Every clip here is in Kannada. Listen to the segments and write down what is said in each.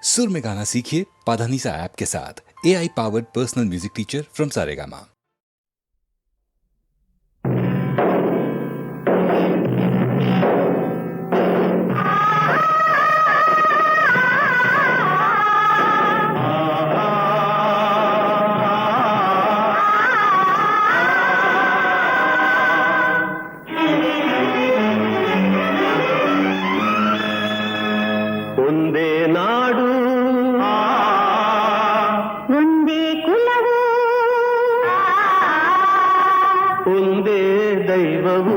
सुर में गाना सीखिए पाधानीसा ऐप के साथ। AI powered personal music teacher from Saregama. ಒಂದೇ ನಾಡು ಒಂದೇ ಕುಲವು ಒಂದೇ ದೈವವು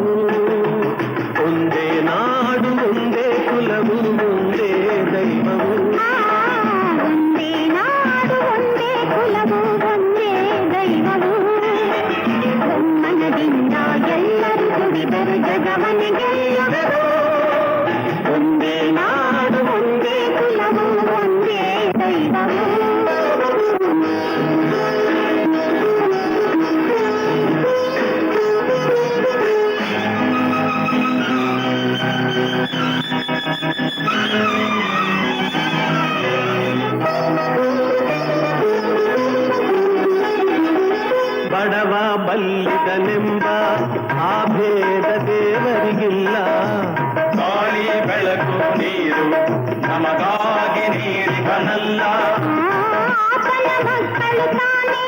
ಒಂದೇ ನಾಡು ಒಂದೇ ಕುಲವು ಒಂದೇ ದೈವವು ಒಂದೇ ನಾಡು ಒಂದೇ ಕುಲವು ಒಂದೇ ದೈವವು ಮನದಿಂದ ಎಲ್ಲರೂ ದುಡಿದರು ಜಗವನೆ ಗೆಲ್ಲುವರು ಒಂದೇ ನಾಡು ಒಂದೇ ಕುಲವು ಒಂದೇ ದೈವವು ಬಡವ ಬಲ್ಲಿದನೆಂಬ ಆ ಭೇದ ದೇವರಿಗಿಲ್ಲ. ಗಾಳಿ ಬೆಳಕು ನೀರು ನಮಗಾಗಿ ನೀಡಿದನಲ್ಲ. ಆತನ ಮಕ್ಕಳು ತಾನೇ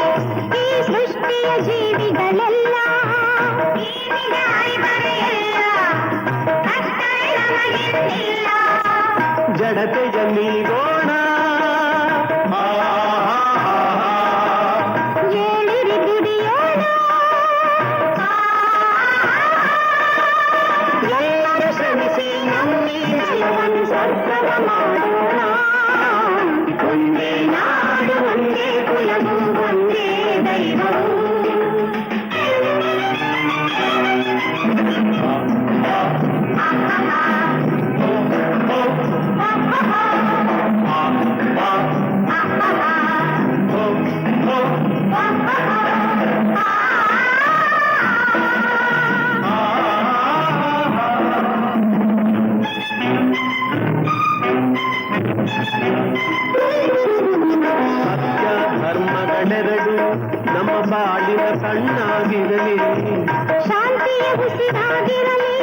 ಈ ಸೃಷ್ಟಿಯ ಜೀವಿಗಳೆಲ್ಲ ಜಡತೆಯ ನೀಗೋಣ ಏಳಿರಿ ದುಡಿಯೋಣ ಎಲ್ಲರೂ ಶ್ರಮಿಸಿ ನಮ್ಮಿ ನೆಲವನ್ನು ಸ್ವರ್ಗವ ಮಾಡೋಣ ಒಂದೇ ನಾಡು ಒಂದೇ ಕುಲವು ಒಂದೇ ದೈವವು ಸತ್ಯ ಧರ್ಮಗಳೆರಡು ನಮ್ಮ ಬಾಳಿನ ಕಣ್ಣಾಗಿರಲಿ. ಶಾಂತಿಯ ಉಸಿರಾಗಿರಲಿ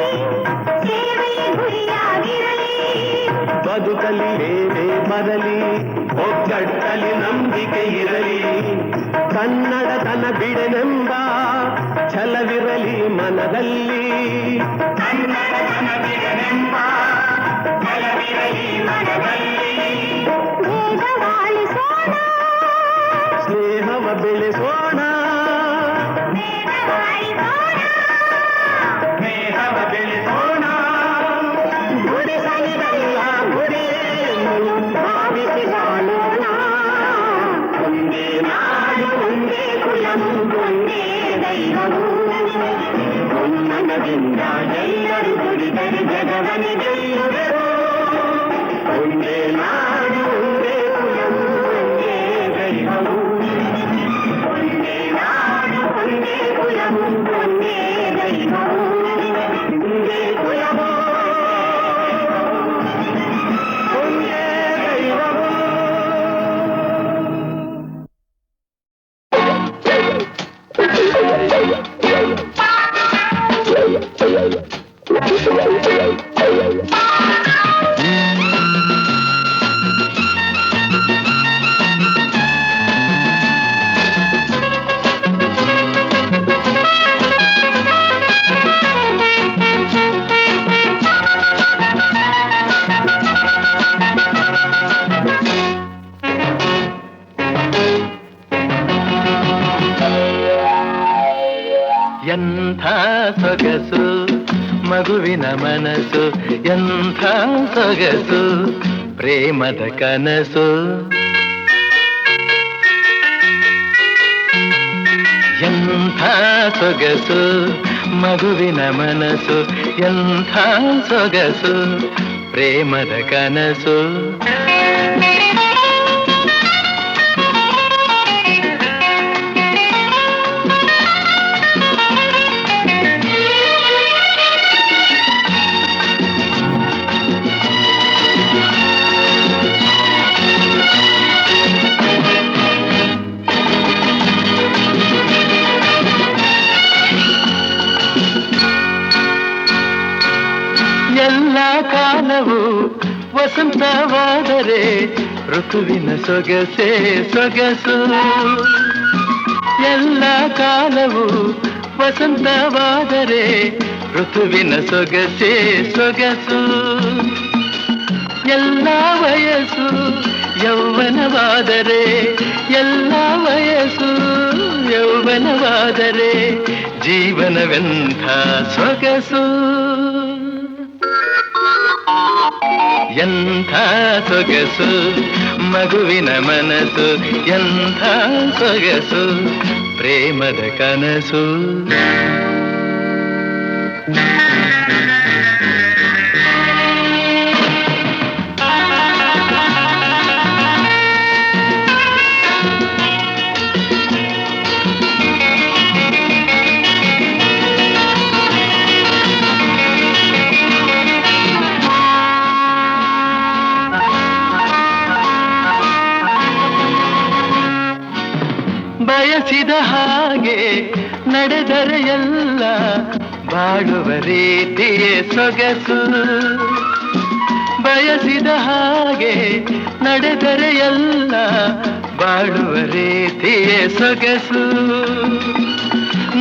ಸೇವೆಯ ಗುರಿಯಾಗಿರಲಿ ಬದುಕಲಿ ಏನೇ ಬರಲಿ ಒಗ್ಗಟ್ಟಲಿ ನಂಬಿಕೆ ಇರಲಿ. ಕನ್ನಡತನ ಬಿಡನೆಂಬ ಛಲವಿರಲಿ ಮನದಲ್ಲಿ. ಕನ್ನಡತನ ಬಿಡನೆಂಬ ಛಲವಿರಲಿ ಮನದಲ್ಲಿ. ವೇದವಾಳಿಸೋಣ ಸ್ನೇಹವ ಬೆಳೆಸೋಣ ಸ್ನೇಹವ ಬೆಳೆಸೋಣ. ಗುಡಿಸಲಿರಲ್ಲ ಗುರಿಯನ್ನು ಭಾವಿಸಿ ಬಾಳೋಣ ಒಂದೇ ನಾಡು ಒಂದೇ ಕುಲವು ಒಂದೇ ದೈವವು ಮನದಿಂದ ಎಲ್ಲರೂ ದುಡಿದರು ಜಗವನೆ ಗೆಲ್ಲುವರು ಒಂದೇ ನಾಡು ಒಂದೇ ಕುಲವು ಒಂದೇ ದೈವವು ಒಂದೇ ನಾಡು ಒಂದೇ ಕುಲವು ಒಂದೇ ದೈವವು ಒಂದೇ ಕುಲವು ಒಂದೇ ದೈವವು. ಎಂಥ ಸೊಗಸು ಮಗುವಿನ ಮನಸ್ಸು, ಎಂಥ ಸೊಗಸು ಪ್ರೇಮದ ಕನಸು. ಎಂಥ ಸೊಗಸು ಮಗುವಿನ ಮನಸ್ಸು, ಎಂಥ ಸೊಗಸು ಪ್ರೇಮದ ಕನಸು. ವಸಂತವಾದರೆ ಋತುವಿನ ಸೊಗಸೆ ಸೊಗಸು. ಎಲ್ಲ ಕಾಲವು ವಸಂತವಾದರೆ ಋತುವಿನ ಸೊಗಸೆ ಸೊಗಸು. ಎಲ್ಲ ವಯಸ್ಸು ಯೌವನವಾದರೆ, ಎಲ್ಲ ವಯಸ್ಸು ಯೌವನವಾದರೆ ಜೀವನವೆಂಥ ಸೊಗಸು. ಎಂಥ ಸೊಗಸು ಮಗುವಿನ ಮನಸ್ಸು, ಎಂಥ ಸೊಗಸು ಪ್ರೇಮದ ಕನಸು. ಬಯಸಿದ ಹಾಗೆ ನಡೆದರೆ ಎಲ್ಲ ಬಾಳುವ ರೀತಿಯೇ ಸೊಗಸು. ಬಯಸಿದ ಹಾಗೆ ನಡೆದರೆ ಎಲ್ಲ ಬಾಳುವ ರೀತಿಯೇ ಸೊಗಸು.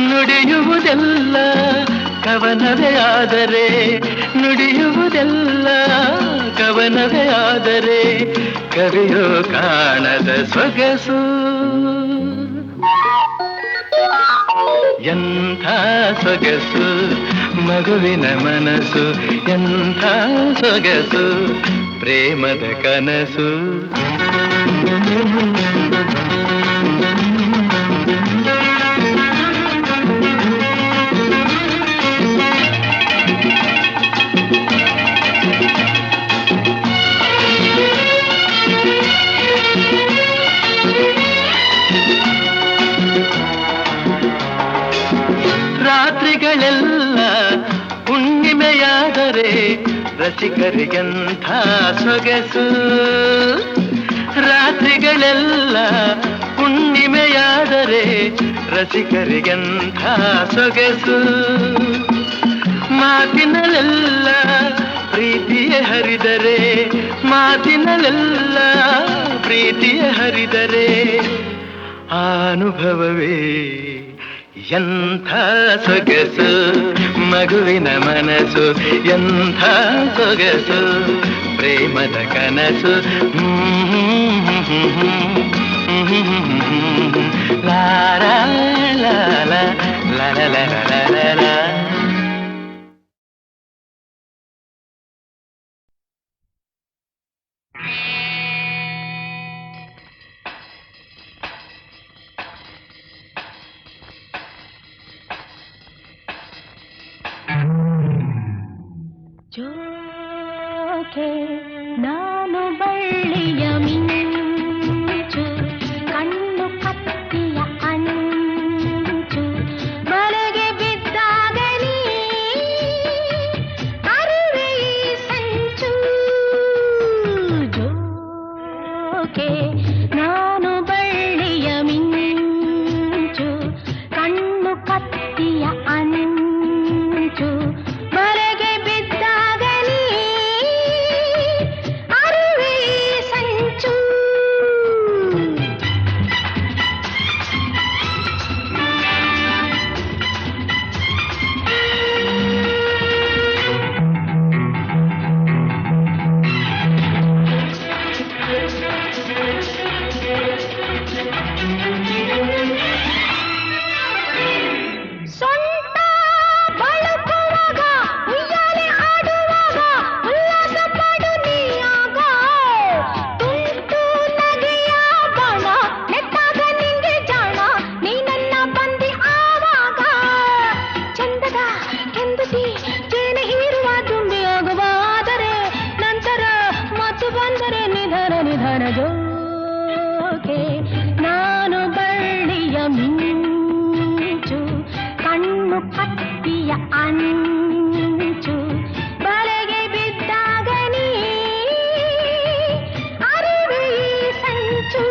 ನುಡಿಯುವುದೆಲ್ಲ ಕವನವೇ ಆದರೆ, ನುಡಿಯುವುದೆಲ್ಲ ಕವನವೇ ಆದರೆ ಕವಿಯೋ ಕಾಣದ ಸೊಗಸು. ಎಂಥ ಸೊಗಸು ಮಗುವಿನ ಮನಸ್ಸು, ಎಂಥ ಸೊಗಸು ಪ್ರೇಮದ ಕನಸು. ರಾತ್ರಿಗಳೆಲ್ಲ ಹುಣ್ಣಿಮೆಯಾದರೆ ರಸಿಕರಿಗೆಂಥ ಸೊಗಸು. ರಾತ್ರಿಗಳೆಲ್ಲ ಹುಣ್ಣಿಮೆಯಾದರೆ ರಸಿಕರಿಗೆಂಥ ಸೊಗಸು. ಮಾತಿನಲ್ಲೆಲ್ಲ ಪ್ರೀತಿಯ ಹರಿದರೆ, ಮಾತಿನಲ್ಲೆಲ್ಲ ಪ್ರೀತಿಯ ಹರಿದರೆ ಆ ಅನುಭವವೇ ಎಂಥ ಸೊಗಸು ಮಗುವಿನ ಮನಸ್ಸು, ಎಂಥ ಸೊಗಸು ಪ್ರೇಮದ ಕನಸು. ಲಾರ ಲಾಲ ಲಲ. ಜೋಕೆ ನಾನು ಬಳ್ಳಿಯ ಮಿಂಚು, ಕಣ್ಣು ಕತ್ತಿಯ ಅಂಚು, ಬಲೆಗೆ ಬಿದ್ದಾಗ ನೀ ಅರಿವೆ ಈ ಸಂಚು. ಜೋಕೆ ನಾನು ಬಳ್ಳಿಯ ಮಿಂಚು, ಕಣ್ಣು ಕತ್ತಿಯ ಅಂಚು, ಬಲೆಗೆ ಬಿದ್ದಾಗ ನೀ ಅರಿವೆ ಈ ಸಂಚು. ಸೊಂಟ ಬಳುಕುವಾಗ, ಉಯ್ಯಾಲೆ ಆಡುವಾಗ ಉಲ್ಲಾಸ ಪಡು ನೀಯಾಗ. ತುಂಟು ನಗೆಯ ಬಾಣ ನೆಟ್ಟಾಗ ನಿಂಗೆ ಜಾಣ, ನೀ ನನ್ನ ಬಂದಿ ಆವಾಗ. ಚಂದದ ಕೆಂದುತಿ ಜೇನೆ ಹೀರುವ ತುಂಬಿ ಆಗುವಾದರೆ, ನಂತರ ಮತ್ತು ಬಂದರೆ ನಿಧನ ನಿಧನ. ಜೋಕೆ ನಾನು ಬಳ್ಳಿಯ ಮಿಂಚು, ಕಣ್ಣು ಕತ್ತಿಯ ಅಂಚು, ಬಲೆಗೆ ಬಿದ್ದಾಗ ನೀ ಅರಿವೆ ಈ ಸಂಚು.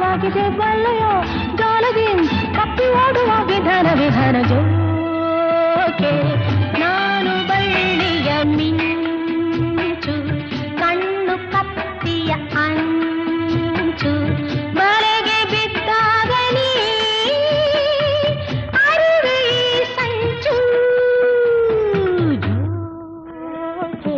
ಆಳವಾಗಿದೆ ಬಲ್ಲೆಯೋ ಜೋಲದಿ ಕಪ್ಪಿ ಓಡುವ ವಿಧಾನ ವಿಧಾನ ಜೋಕೆ ನಾನು ಬಳ್ಳಿಯ ಮಿಂಚು ಕಣ್ಣು ಕತ್ತಿಯ ಅಂಚು ಮಳೆಗೆ ಬಿದ್ದಾಗ ನೀ ಅರಿವೆ ಈ ಸಂಚು ಜೋಕೆ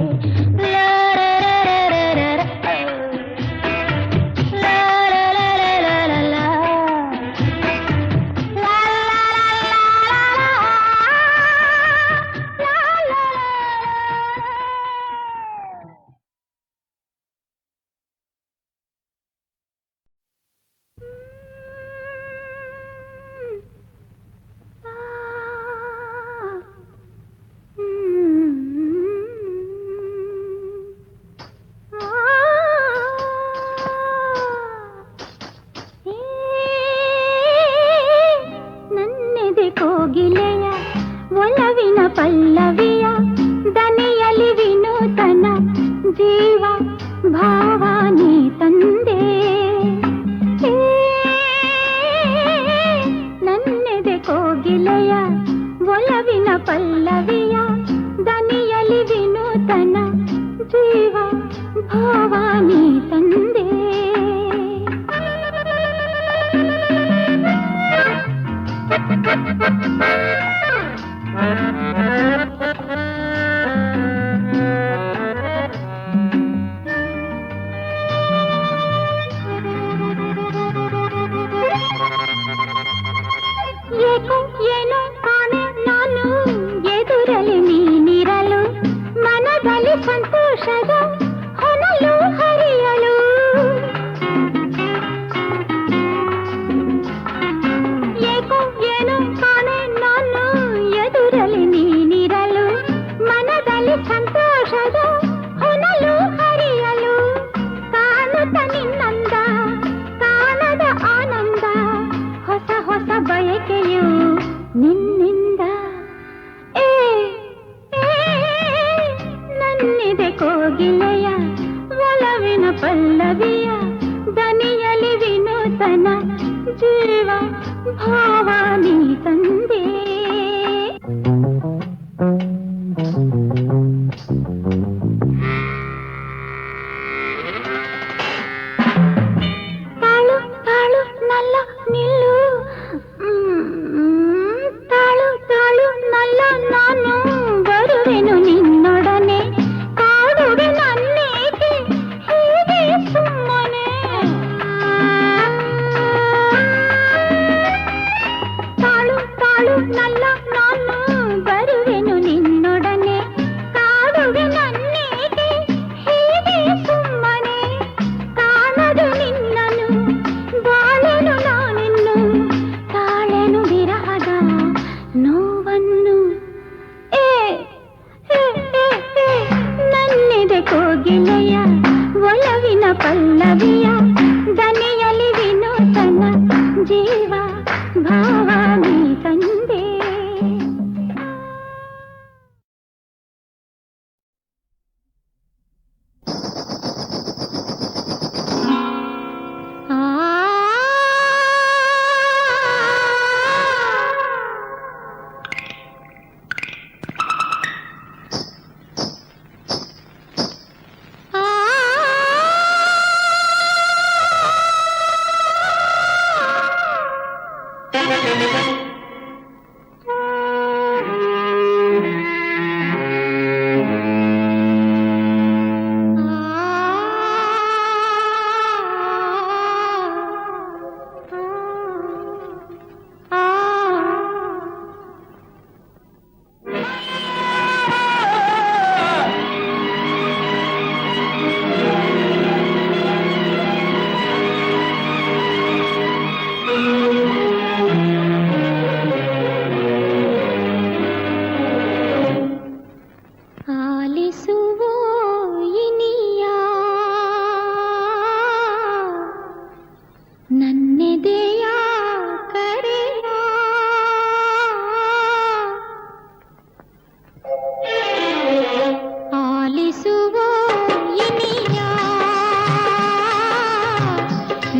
ನನ್ನೆದೆ ಕೋಗಿಲೆಯ ಒಲವಿನ ಪಲ್ಲವಿಯ ದನಿಯಲಿ ವಿನೂತನ ಜೀವ ಭಾವ ನೀ ತಂದೆ ನನ್ನೆದೆ ಕೋಗಿಲೆಯ ಒಲವಿನ ಪಲ್ಲವಿಯ ದನಿಯಲಿ ವಿನೂತನ ಜೀವ ಭಾವ ನೀ ತಂದೆ ಏಕೋ ಏನೋ ಕಾಣೆ ನಾನು ಎದುರಲಿ ನೀನಿರಲು ಮನದಲ್ಲಿ ಸಂತೋಷದ ಹೊನಲು ಹರಿಯಲು ಏಕೋ ಏನೋ ಕಾಣೆ ನಾನು ಎದುರಲಿ ನೀನಿರಲು ಮನದಲ್ಲಿ ಸಂತೋಷದ ಹೊನಲು ಹರಿಯಲು ಕಾಣುತ್ತ ನಿನ್ನಂದ ಕಾಣದ ಆನಂದ ಹೊಸ ಹೊಸ ಬಯಕೆಯು ನಿನ್ನಿಂದ ನನ್ನಿದೆ ಕೋಗಿಲೆಯ ಒಲವಿನ ಪಲ್ಲವಿಯ ದನಿಯಲಿ ವಿನೂತನ ಜೀವ ಭಾವ ನೀ ತಂದೆ ತಾಳು ತಾಳು ನಲ್ಲ ನಿಲ್ಲು ತಾಳು ತಾಳು ನಲ್ಲ ನಾನು ಬರುವೆನು ನಿನ್ನೊಡನೆ ಕಾಡುವೆ ನನ್ನೇಕೆ ಹೀಗೆ ಸುಮ್ಮನೆ ತಾಳು ತಾಳು ನಲ್ಲ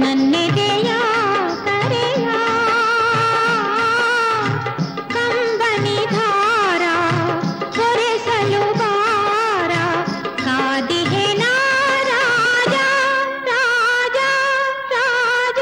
ನನ್ನೆದೆಯ ಕರೆಯ ಕಂಬನಿ ಧಾರ ಹೊರೆಸಲು ಬಾರ ಕಾದಿಹೆ ನಾ ರಾಜ ರಾಜ ರಾಜ.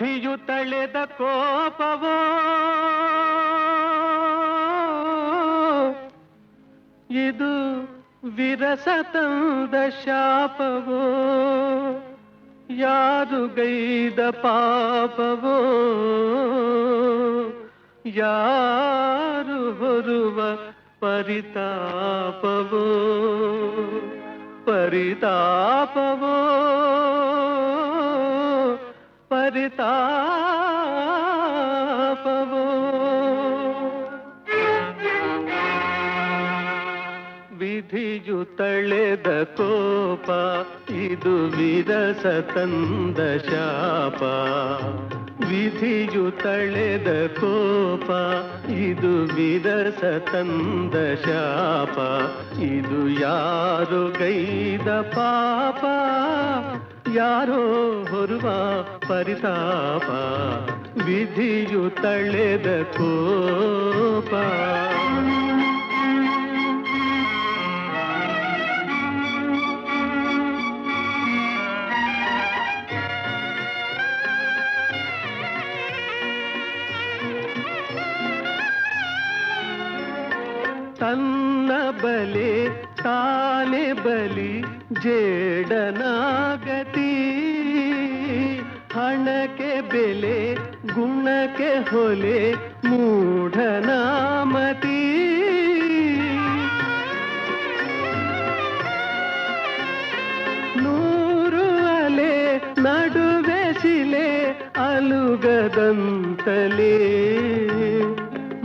ವಿಧಿಯು ತಳೆದ ಕೋಪವೋ ಇದು ವಿರಸ ತಂದ ಶಾಪವೋ ಯಾರು ಗೈದ ಪಾಪವೋ ಯಾರು ಹೊರುವ ಪರಿತಾಪವೋ ಪರಿತಾಪವೋ ಪರಿತಾಪವೋ ವಿಧಿಯು ತಳೆದ ಕೋಪ ಇದು ವಿರಸ ತಂದ ಶಾಪ ವಿಧಿಯು ತಳೆದ ಕೋಪ ಇದು ವಿರಸ ತಂದ ಶಾಪ ಇದು ಯಾರು ಗೈದ ಪಾಪ ಯಾರೋ ಹೊರುವ ಪರಿತಾಪ ವಿಧಿಯು ತಳೆದ ಕೋಪ ತನ್ನ ಬಲೆ ತಾನೆ ಬಲಿ ಜೇಡನಾಗತಿ ಹಣಕ್ಕೆ ಬೆಲೆ ಗುಣಕ್ಕೆ ಹೊಲೆ ಮೂಢನಾಮತಿ ನೂರು ಅಲೆ ನಡುವೆ ಶಿಲೆ ಅಲುಗದಂತಲೇ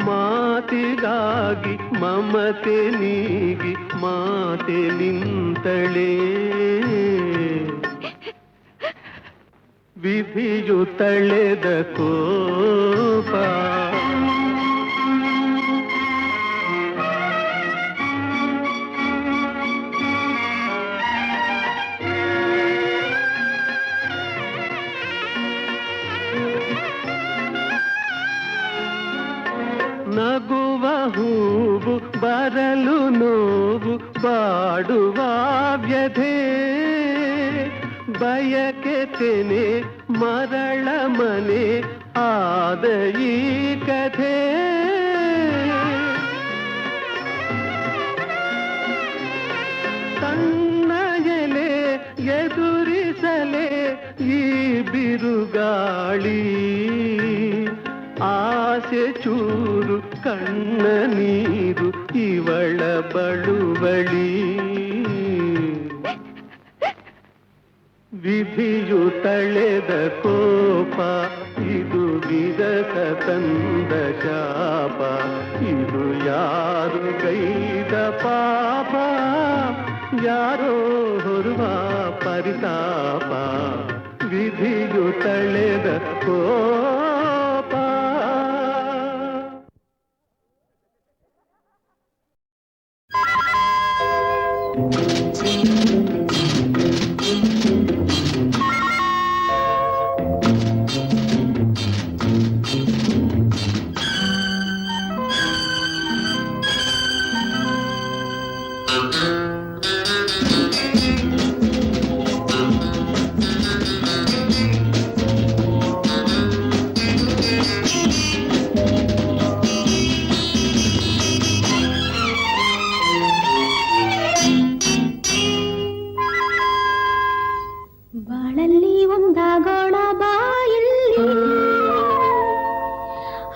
ಮಾತಿಗಾಗಿ ಮಮತೆ ನೀಗಿ ಮಾತೆ ನಿಂತಳೆ ವಿಧಿಯು ತಳೆದ ಕೋಪ ನಗುವ ಹೂವು ಬರಲು ನೋವು ಬಾಡುವ ವ್ಯಧೆ ಬಯಕೆ ತೆನೆ ಮರಳ ಮನೆ ಆದ ಈ ಕಥೆ ತನ್ನ ಎಲೆ ಎದುರಿಸಲೇ ಈ ಬಿರುಗಾಳಿ ಆಸೆ ಚೂರು ಕಣ್ಣ ನೀರು ಇವಳ ಬಳುವಳಿ ವಿಧಿಯು ತಳೆದ ಕೋಪ ಇದು ವಿರಸ ತಂದ ಶಾಪ ಇದು ಯಾರು ಗೈದ ಪಾಪ ಯಾರೋ ಹೊರುವ ಪರಿತಾಪ ವಿಧಿಯು ತಳೆದ ಕೋಪ ಬಾಳಲ್ಲಿ ಒಂದಾಗೋಣ ಬಾಯಲ್ಲಿ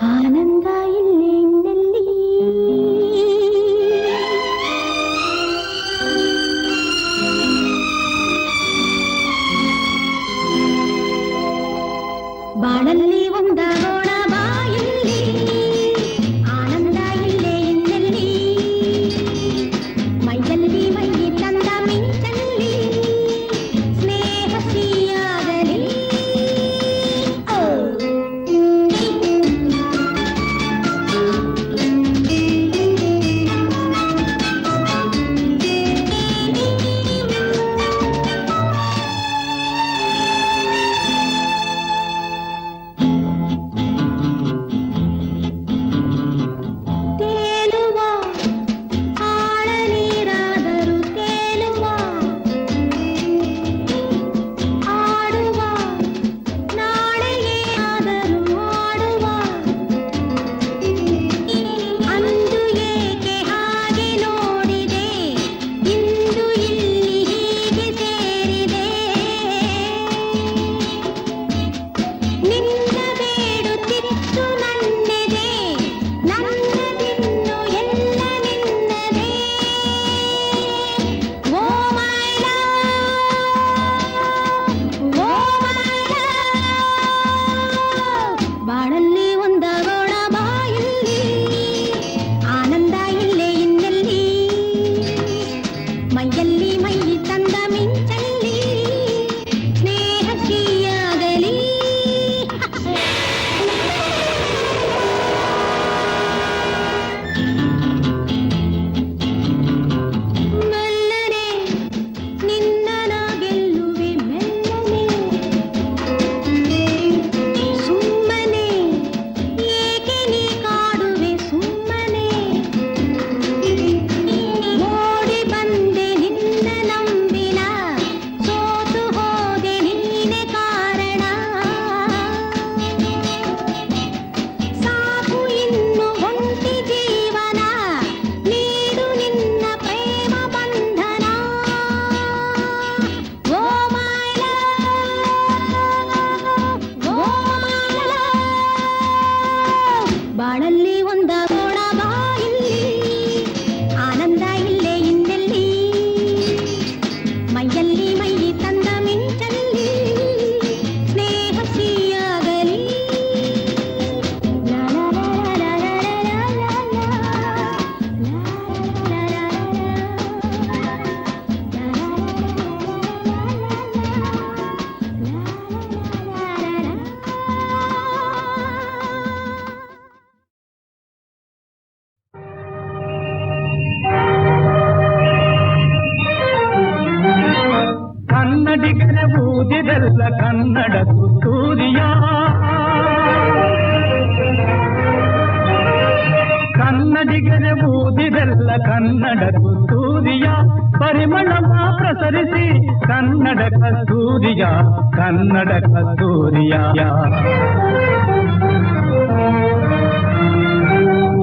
ಆನಂದ ಇಲ್ಲೇ ಇನ್ನೆಲ್ಲಿ ಬಾಳಲ್ಲಿ ಒಂದಾಗೋಣ ಬಾಯಲ್ಲಿ ಆನಂದ ಇಲ್ಲೇ ಇನ್ನೆಲ್ಲಿ ಮೈಯಲ್ಲಿ ಮೈ ತಂದ ಮಿಂಚಲ್ಲಿ ಸ್ನೇಹ ಸಿಹಿಯಾಗಿ ಊದಿದೆಲ್ಲ ಕನ್ನಡ ತುತ್ತೂರಿಯ ಕನ್ನಡಿಗರೆ ಊದಿದೆಲ್ಲ ಕನ್ನಡ ತುತ್ತೂರಿಯ ಪರಿಮಳವ ಪ್ರಸರಿಸಿ ಕನ್ನಡ ಕಸ್ತೂರಿಯ ಕನ್ನಡ ಕಸ್ತೂರಿಯ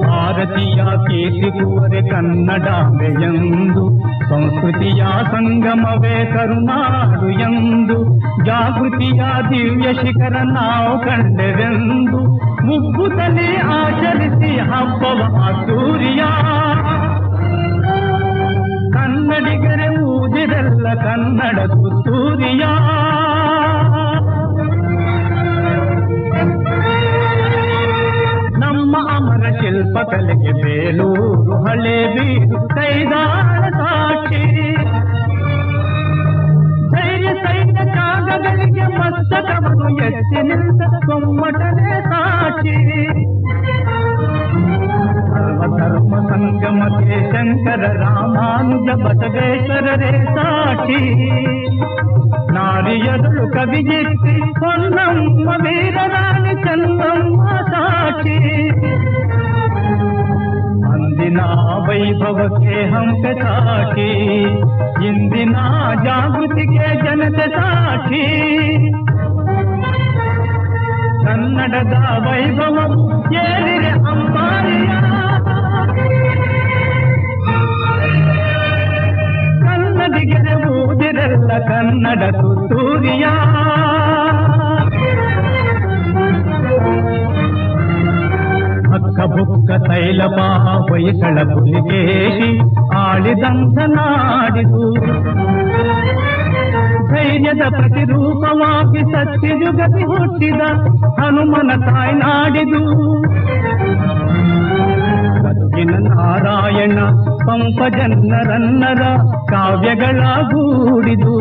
ಭಾರತೀಯ ಕೀರ್ತಿಗುವರೆ ಕನ್ನಡಾಂಬೆಯೆಂದು ಸಂಸ್ಕೃತಿಯ ಸಂಗಮವೇ ಕರುನಾಡು ಎಂದು ಜಾಗೃತಿಯ ದಿವ್ಯ ಶಿಖರ ನಾವು ಕಂಡೆವೆಂದು ಮುಗ್ಗುತ್ತಲೇ ಆಚರಿಸಿ ಹಬ್ಬವ ಅದ್ದೂರಿಯ ಕನ್ನಡಿಗರೆ ಊದಿರೆಲ್ಲ ಕನ್ನಡ ತುತ್ತೂರಿಯ ನಮ್ಮ ಅಮರ ಶಿಲ್ಪಕಲೆಗೆ ಬೇಲೂರು ಹಳೇಬೀಡು ಕೈದಾಳ ಸಾಕ್ಷಿ ಧೈರ್ಯ ಸೈನ್ಯ ತ್ಯಾಗಗಳಿಗೆ ಮಸ್ತಕವನ್ನು ಎತ್ತಿ ನಿಂತ ಕೊಮ್ಮಟನೇ ಸಾಕ್ಷಿ ಸರ್ವಧರ್ಮ ಸಂಗಮಕ್ಕೆ ಶಂಕರ ರಾಮಾನುಜ ಬಸವೇಶ್ವರರೇ ಸಾಕ್ಷಿ ನಾರಿಯರು ಕವಿಗಿತ್ತಿ ಹೊನ್ನಮ್ಮ ವೀರರಾಣಿ ಚನ್ನಮ್ಮ ಸಾಕ್ಷಿ ಅಂದಿನ ವೈಭವಕ್ಕೆ ಹಂಪೆ ಸಾಕ್ಷಿ ಇಂದಿನ ಜಾಗೃತಿಗೆ ಜನತೆ ಸಾಕ್ಷಿ ಕನ್ನಡದ ವೈಭವ ಏರಿರೆ ಅಂಬಾರಿಯ ಕನ್ನಡಿಗರೆ ಊದಿರೆಲ್ಲ ಕನ್ನಡ ತುತ್ತೂರಿಯ ಹಕ್ಕ ಬುಕ್ಕ ತೈಲಪ ಹೊಯ್ಸಳ ಪುಲಿಕೇಶಿ ಆಳಿದಂಥ ನಾಡಿದು ಧೈರ್ಯದ ಪ್ರತಿರೂಪವಾಗಿ ಸತ್ಯಯುಗದಿ ಹುಟ್ಟಿದ ಹನುಮನ ತಾಯ್ನಾಡಿದು ಕತ್ತಿನ ನಾರಾಯಣ ಪಂಪಜನ್ನರನ್ನರ ಕಾವ್ಯಗಳ ಗೂಡಿದು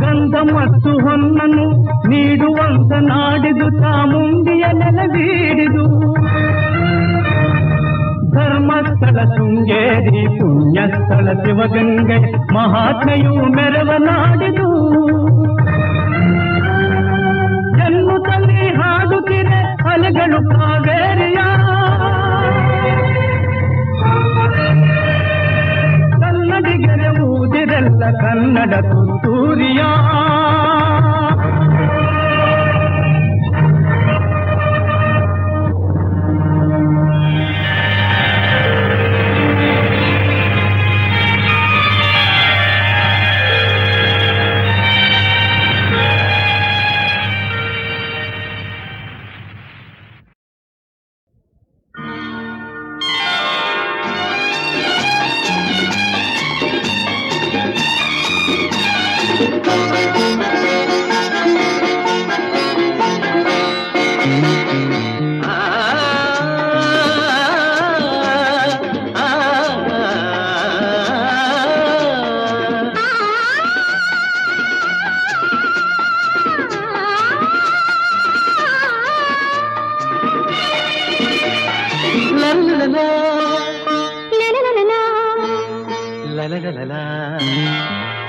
ಗಂಧ ಮತ್ತು ಹೊನ್ನನು ನೀಡುವಂತ ನಾಡಿದು ಚಾಮುಂಡಿಯ ನೆಲವೀಡಿದು ಧರ್ಮಸ್ಥಳ ಶೃಂಗೇರಿ ಪುಣ್ಯಸ್ಥಳ ಶಿವಗಂಗೆ ಮಹಾತ್ಮೆಯು ಮೆರವ ನಾಡಿದು ಜನ್ಮದಲ್ಲಿ ಹಾಡುತ್ತಿರೆ ಅಲೆಗಳು ಕಾವೇರಿಯ ಕನ್ನಡಿಗರೆ ಊದಿರೆಲ್ಲ ಕನ್ನಡ ತುತ್ತೂರಿಯ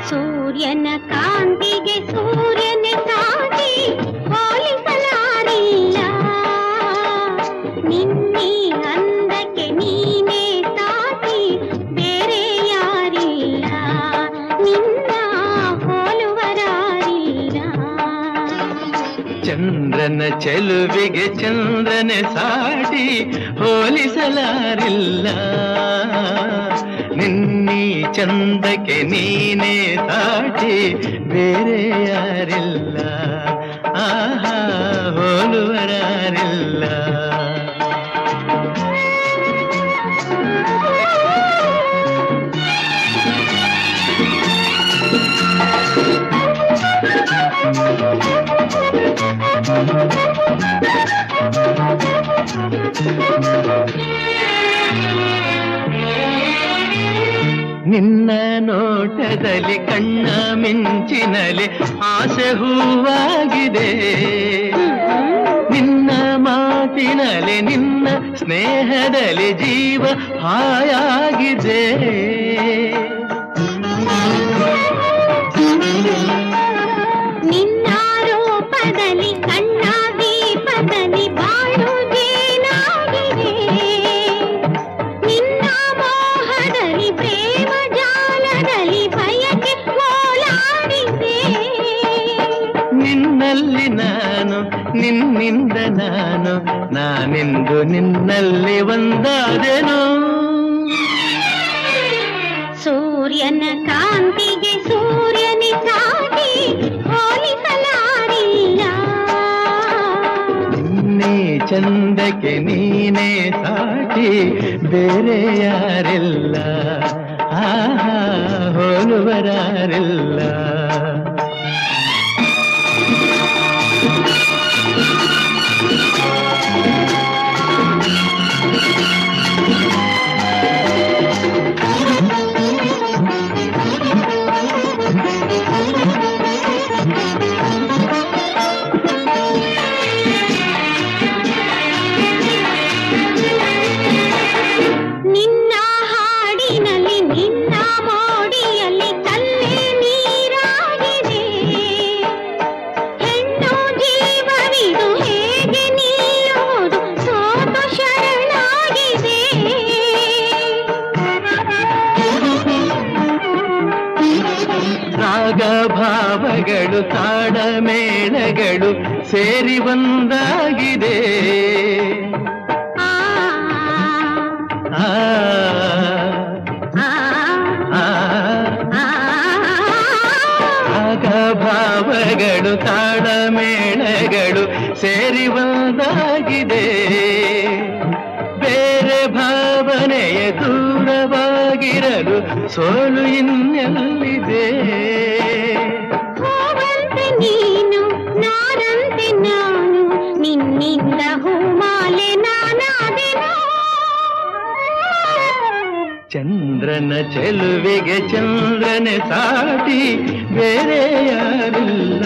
ಸೂರ್ಯನ ಕಾಂತಿಗೆ ಸೂರ್ಯನ ಸಾಟಿ ಹೋಲಿಸಲಾರಿಲ್ಲ ನಿನ್ನೆ ಅಂದಕ್ಕೆ ನೀನೇ ಸಾಟಿ ಬೇರೆ ಯಾರಿಲ್ಲ ನಿನ್ನ ಹೋಲುವರಾರಿಲ್ಲ ಚಂದ್ರನ ಚೆಲುವಿಗೆ ಚಂದ್ರನೆ ಸಾಟಿ ಹೋಲಿಸಲಾರಿಲ್ಲ ನಿನ್ನೀ ಚಂದಕ್ಕೆ ನೀನೇ ಸಾಟಿ ಬೇರೆ ಯಾರಿಲ್ಲ ಆಹಾ ಹೋಲುವರಾರಿಲ್ಲ ನಿನ್ನ ನೋಟದಲ್ಲಿ ಕಣ್ಣ ಮಿಂಚಿನಲ್ಲಿ ಆಸೆ ಹೂವಾಗಿದೆ ನಿನ್ನ ಮಾತಿನಲ್ಲಿ ನಿನ್ನ ಸ್ನೇಹದಲ್ಲಿ ಜೀವ ಹಾಯಾಗಿದೆ ನಾನೆಂದು ನಿನ್ನಲ್ಲಿ ಒಂದಾದೆನು. ಸೂರ್ಯನ ಕಾಂತಿಗೆ ಸೂರ್ಯನೇ ಸಾಟಿ ಹೋಲಿಸಲಾರಿಲ್ಲ. ನಿನ್ನೆ ಚಂದಕ್ಕೆ ನೀನೇ ಸಾಟಿ ಬೇರೆ ಯಾರಿಲ್ಲ, ಆಹಾ ಹೋಲುವರಾರಿಲ್ಲ. ನಿನ್ನ ಹಾಡಿನಲ್ಲಿ ನಿನ್ನ ಮೋಡಿಯಲ್ಲಿ ಕಲ್ಲೇ ನೀರಾಗಿದೆ. ಹೆಣ್ಣು ಜೀವವಿದು ಹೇಗೆ ನಿಲ್ಲುವುದು ಸೋತು ಶರಣಾಗಿದೆ. ರಾಗ ಭಾವಗಳು ತಾಡ ಮೇಳಗಳು ಸೇರಿ ಒಂದಾಗಿದೆ. ಆ ಆ ಆ ಆ ರಾಗ ಭಾವಗಳು ತಾಡ ಮೇಳಗಳು ಸೇರಿ ಒಂದಾಗಿದೆ. ಬೇರೆ ಭಾವನೆಯ ದೂರವಾಗಿರಲು ಸೋಲು ಇನ್ನೆಲ್ಲಿದೆ. ಹೂವಂತೆ ನೀನು ನಾರಂತೆ ನಾನು, ನಿನ್ನಿಂದ ಹೂಮಾಲೆ ನಾನಾದೆನು. ಚಂದ್ರನ ಚೆಲುವಿಗೆ ಚಂದ್ರನೆ ಸಾಟಿ ಬೇರೆ ಯಾರಿಲ್ಲ.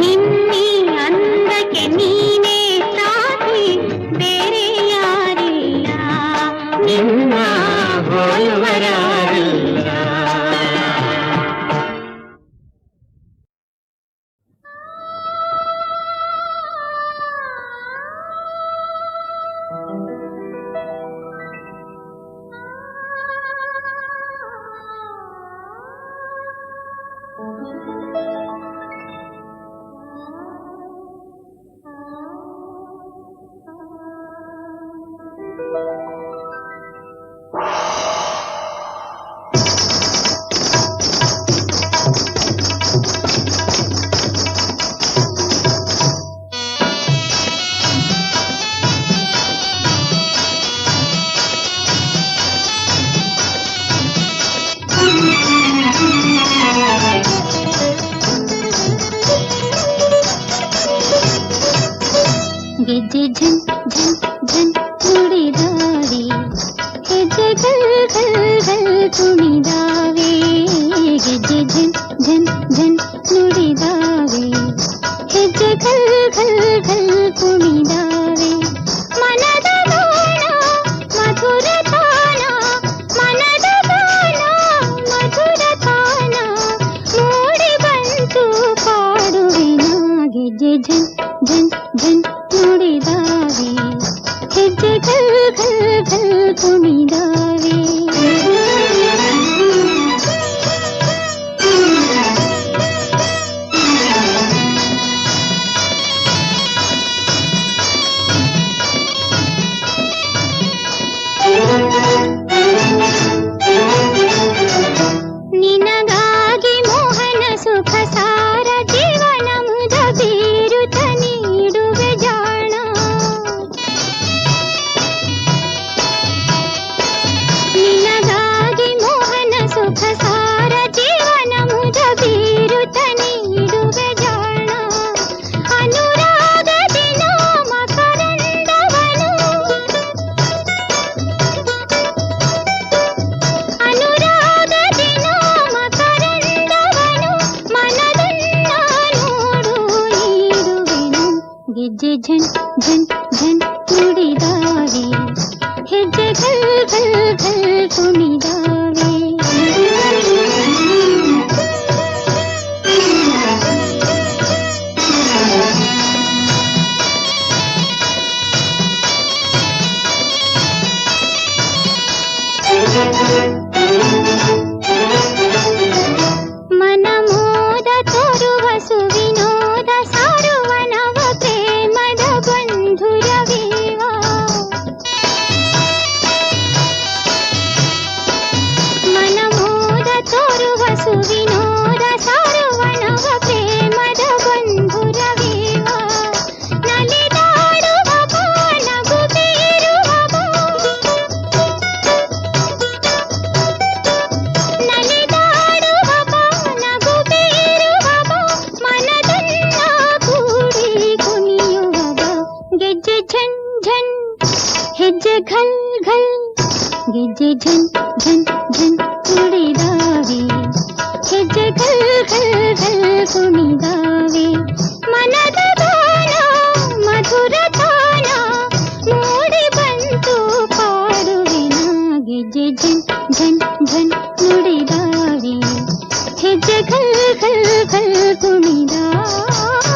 ನಿನ್ನೆ ಅಂದಕ್ಕೆ ನೀನೇ ಸಾಟಿ ಬೇರೆ ಯಾರಿಲ್ಲ. ನಿನ್ನ ಹೋಲುವರಾರಿಲ್ಲ. ಗೆಜ್ಜೆ ಝನ್ ಝನ್ ಝನ್ ನುಡಿದಾವೆ, ಹೆಜ್ಜೆ ಘಲ್ ಘಲ್ ಘಲ್ ಕುಣಿದಾವೆ. ಗೆಜ್ಜೆ ಝನ್ ಝನ್ ಝನ್ ನುಡಿದಾವೆ, ಹೆಜ್ಜೆ ಘಲ್ ಘಲ್ ಘಲ್ ಕುಣಿದಾವೆ. ಮನದ ಗಾನ ಮಧುರ ತಾನ, ಮನದ ಗಾನ ಮಧುರ ತಾನ, ಮೂಡಿ ಬಂತು ಪಾಡುವೆನ. ಗೆಜ್ಜೆ ಝನ್ ಝನ್ ಝನ್ ನುಡಿದಾವೆ, ಹೆಜ್ಜೆ ಘಲ್ ಘಲ್ ಘಲ್ ಕುಣಿದಾವೆ. ನಿನಗಾಗಿ ಮೋಹನ ಸುಖ ಸಾರ ಜೀವನ ಮುದ ಬೀರುತ ನೀಡುವೆ ಜಾಣ. ನಿನಗಾಗಿ ಮೋಹನ ಸುಖ ಸಾರ ಜೀವನ ಮುದ ಬೀರುತ ನೀಡುವೆ ಜಾಣ. ಅನುರಾಗದಿ ನಾಮ ಕರಂದವನು, ಅನುರಾಗದಿ ನಾಮ ಕರಂದವನು, ಮನದನ್ನ ನೋಡು ನೀಡುವೆನು. ಗೆಜ್ಜೆ ಝನ್ ಝನ್ ಝನ್ ನುಡಿದಾವೆ, ಹೆಜ್ಜೆ ಘಲ್ ಘಲ್ ಘಲ್ ಕುಣಿದಾವೆ. ಮನಮೋದ ತೋರುವ ಸುವಿನೋದ ಸಾರುವ ನವ ಪ್ರೇಮದ ವಿನೋದ ಸಾರುವ ನವ ಪ್ರೇಮದ ಬಂಧುರವೇವ ನಲಿದಾಡುವ ಬಾ ನಗು ಬೀರುವ ಬಾ ನಲಿದಾಡುವ ಬಾ ನಗು ಬೀರುವ ಬಾ ಮನದನ್ನ ಕೂಡಿ ಕುಣಿಯುವ ಬಾ ಗೆಜ್ಜೆ ಝನ್ ಝನ್ ಹೆಜ್ಜೆ ಘಲ್ ಘಲ್ ಗೆಜ್ಜೆ ಝನ್ ಝನ್ ಝನ್ ಕುಣಿದಾವೆ ಹೆಜ್ಜೆ ಘಲ್ ಘಲ್ ಘಲ್ ಕುಣಿದಾವೆ ಮನದ ಗಾನ ಮಧುರ ತಾನ ಮೂಡಿ ಬಂತು ಪಾಡುವೆನ ಗೆಜ್ಜೆ ಝನ್ ಝನ್ ಝನ್ ನುಡಿದಾವೆ ಹೆಜ್ಜೆ ಘಲ್ ಘಲ್ ಘಲ್ ಕುಣಿದಾವೆ